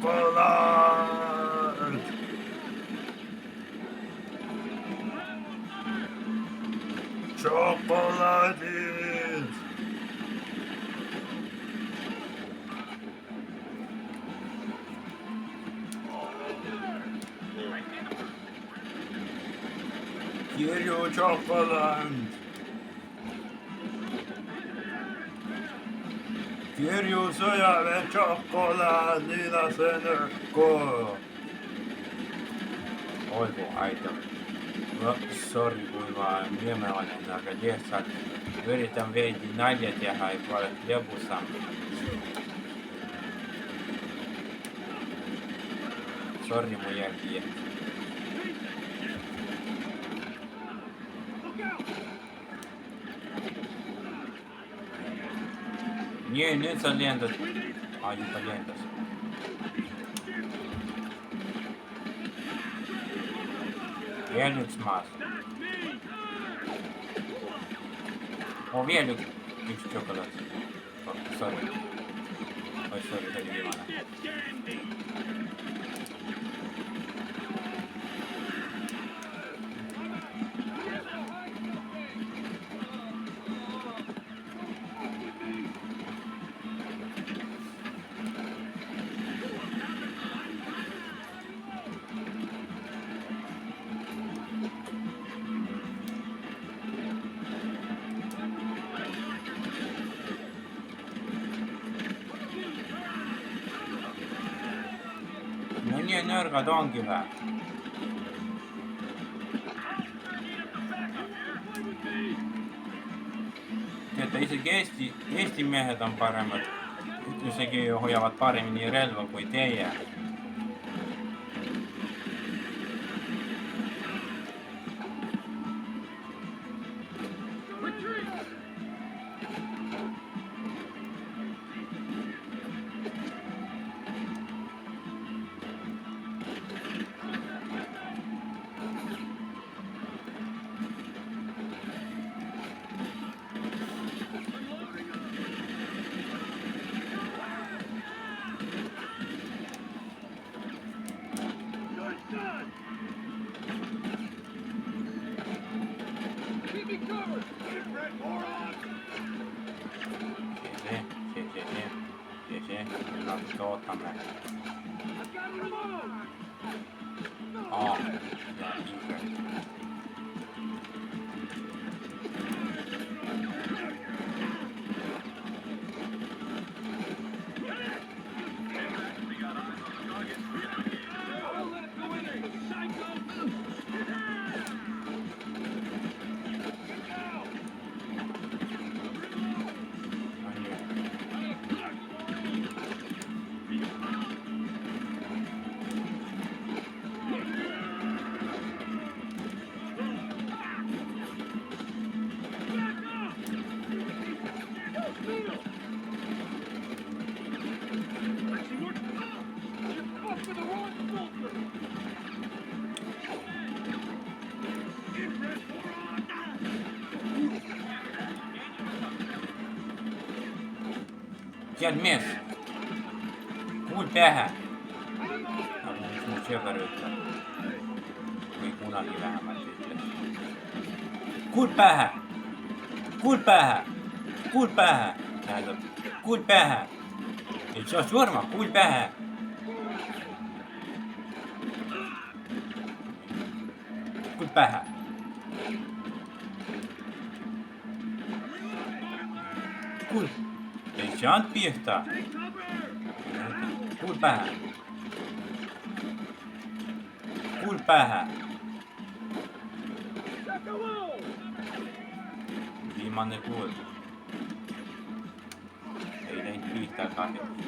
Chocolate! Chocolate! Quiero chocolate! Quiero söödä chokolaadilla senekko. Oi kun haita. No, sori kuinka minä olen aika lihtsalt. Yritän veidi nalja teha, et oleks lõbusam. Sori mu jälgijad. Nii, nüüd sa lendad. Juba lendas. Veel üks maas. Veel üks šokolaad. Sorry. Oi, sorry, see oli viimane. No nii nõrgad ongi vä? Teate, isegi Eesti mehed on paremad. Isegi hoiavad paremini relva kui teie. Natuke ootame. Ja Ingrid. Tead mees, kuul pähe. Mis mu sõber ütleb. Või kunagi vähemalt ütles. Kuul pähe. Kuul pähe. Kuul pähe. Tähendab, kuul pähe. Et sa surma, kuul pähe. Kuul pähe. Kuul. Ei saanud pihta. Kuul pähe. Kuul pähe. Viimane kuul. Ei läinud pihta kahjuks.